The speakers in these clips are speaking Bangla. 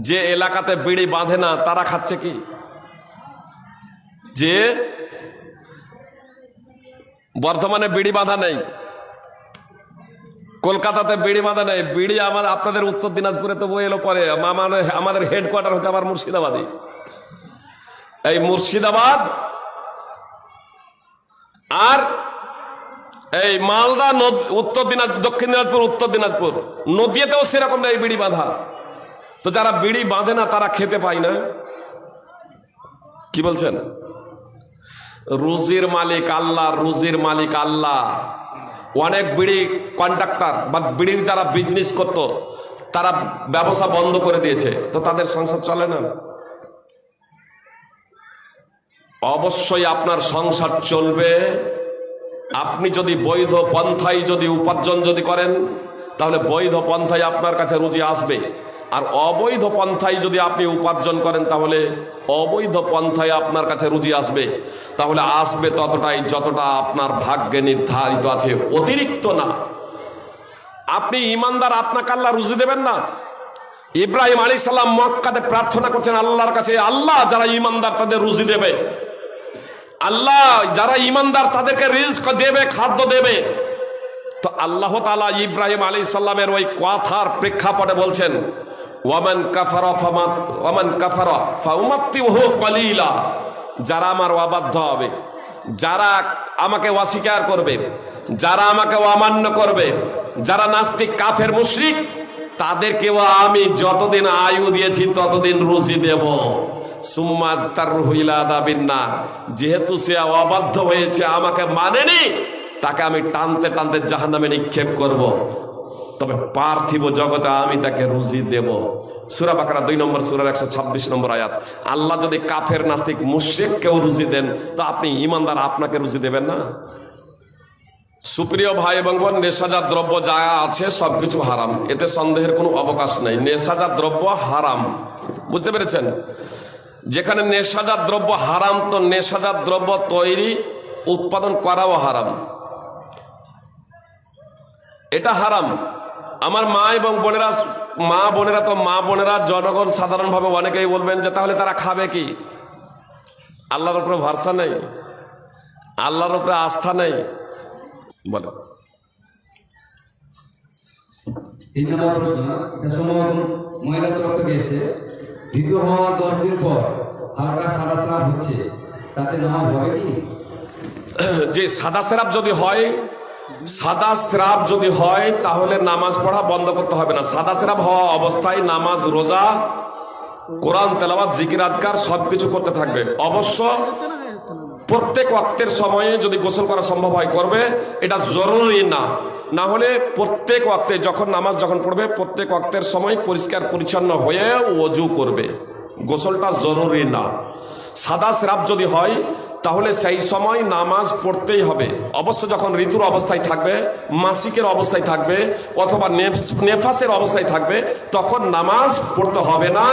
যে এলাকাতে বিড়ি বাঁধে না তারা খাচ্ছে কি? যে বর্তমানে বিড়ি বাঁধা নেই, কলকাতাতে বিড়ি বাঁধা নেই, বিড়ি আমার আপনাদের উত্তর দিনাজপুরে তো বই এলো পরে, আমাদের হেডকোয়ার্টার হচ্ছে আমার মুর্শিদাবাদে। এই মুর্শিদাবাদ আর এই মালদা, দক্ষিণ দিনাজপুর, উত্তর দিনাজপুর নদীতেও সেরকম এই বিড়ি বাঁধা। তো যারা বিড়ি বাঁধে না তারা খেতে পায় না। কি বলছেন? রুজির মালিক আল্লাহ, রুজির মালিক আল্লাহ। অনেক বিড়ি কন্ট্রাক্টর বা বিড়ির যারা বিজনেস করতো তারা ব্যবসা বন্ধ করে দিয়েছে, তো তাদের সংসার চলে না। অবশ্যই আপনার সংসার চলবে আপনি যদি বৈধ পন্থায় যদি উপার্জন যদি করেন, তাহলে বৈধ পন্থায় আপনার কাছে রুজি আসবে। আর অবৈধ পন্থায় যদি আপনি উপার্জন করেন তাহলে অবৈধ পন্থায় আপনার কাছে রুজি আসবে। তাহলে আসবে ততটাই যতটা আপনার ভাগ্যে নির্ধারিত আছে, অতিরিক্ত না। আপনি ইমানদার, আপনাকে আল্লাহ রুজি দেবেন না? ইব্রাহিম আলাইহিস সালাম মক্কাতে প্রার্থনা করছেন আল্লাহর কাছে, আল্লাহ যারা ইমানদার তাদের রুজি দেবে, আল্লাহ যারা ইমানদার তাদেরকে রিজক দেবে, খাদ্য দেবে। তো আল্লাহ তাআলা ইব্রাহিম আলাইহিস সালামের ওই কথার প্রেক্ষাপটে বলছেন, ওয়ামান কাফারা ফাউমাত্তিহু কলিলা, যারা আমার অবাধ্য হবে, যারা আমাকে অস্বীকার করবে, যারা আমাকে অমান্য করবে, যারা নাস্তিক কাফের মুশরিক, তাদেরকেও আমি যতদিন আয়ু দিয়েছি ততদিন রুজি দেব। যেহেতু সে অবাধ্য হয়েছে, আমাকে মানেনি, তাকে আমি টানতে টানতে জাহান্নামে নিক্ষেপ করব, তবে পার্থিব জগতে আমি তাকে রুজি দেব। সূরা বাকারা 2 নম্বর সূরার 126 নম্বর আয়াত। আল্লাহ যদি কাফের নাস্তিক মুশরিককেও রুজি দেন, তো আপনি ইমানদার আপনাকে রুজি দেবেন না? সুপ্রিয় ভাই এবং বোন, নেশাজাত দ্রব্য যা আছে সবকিছু হারাম, এতে সন্দেহের কোনো অবকাশ নেই। নেশাজাত দ্রব্য হারাম, বুঝতে পেরেছেন? যেখানে নেশাজাত দ্রব্য হারাম, তো নেশাজাত দ্রব্য তৈরি উৎপাদন করাও হারাম, এটা হারাম। আমার মা এবং বোনেরা, মা বোনেরা জনগণ সাধারণভাবে অনেকেই বলবেন যে তাহলে তারা খাবে কি? আল্লাহর উপরে ভরসা নেই, আল্লাহর উপরে আস্থা নেই। বলে মহিলা তরফ থেকে এসে দ্বিতীয় হওয়ার 10 দিন পর হালকা সাদা স্রাব হচ্ছে, তাতে নামাজ হবে কি? যে সাদা স্রাব যদি হয়, সাদা স্রাব যদি হয় তাহলে নামাজ পড়া বন্ধ করতে হবে না। সাদা স্রাব হওয়া অবস্থায় নামাজ, রোজা, কোরআন তেলাওয়াত, জিকির আজকার সবকিছু করতে থাকবে। অবশ্য প্রত্যেক ওয়াক্তের সময়ে যদি গোসল করা সম্ভব হয় করবে, এটা জরুরি না। না হলে প্রত্যেক ওয়াক্তে যখন নামাজ যখন পড়বে প্রত্যেক ওয়াক্তের সময় পরিষ্কার পরিচ্ছন্ন হয়ে ওযু করবে, গোসলটা জরুরি না। সাদা স্রাব যদি হয় তাহলে সেই সময় নামাজ পড়তেই হবে। অবশ্য যখন ঋতুর অবস্থায় থাকবে, মাসিকের অবস্থায় থাকবে, অথবা নেফাসের অবস্থায় থাকবে, তখন নামাজ পড়তে হবে না,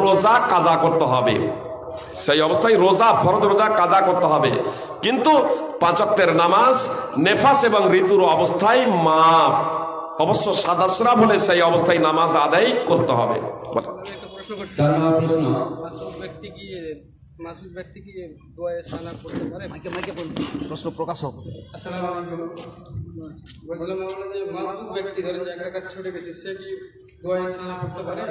রোজা কাজা করতে হবে। সেই অবস্থায় রোজা, ফরজ রোজা কাজা করতে হবে। কিন্তু 5 ওয়াক্তের নামাজ নেফাস এবং ঋতুর অবস্থায় মাপ। অবশ্য সাদা স্রাব হলে সেই অবস্থায় নামাজ আদায় করতে হবে। মাসুদ ব্যক্তি কি দোয়ায়ে সানা করতে পারে? প্রশ্ন প্রকাশ হোক। আসসালামু আলাইকুম। বললাম আমরা যে মাসুদ ব্যক্তি ধরেন একা ছুটে গেছে, সে কি দোয়ায়ে সানা করতে পারে?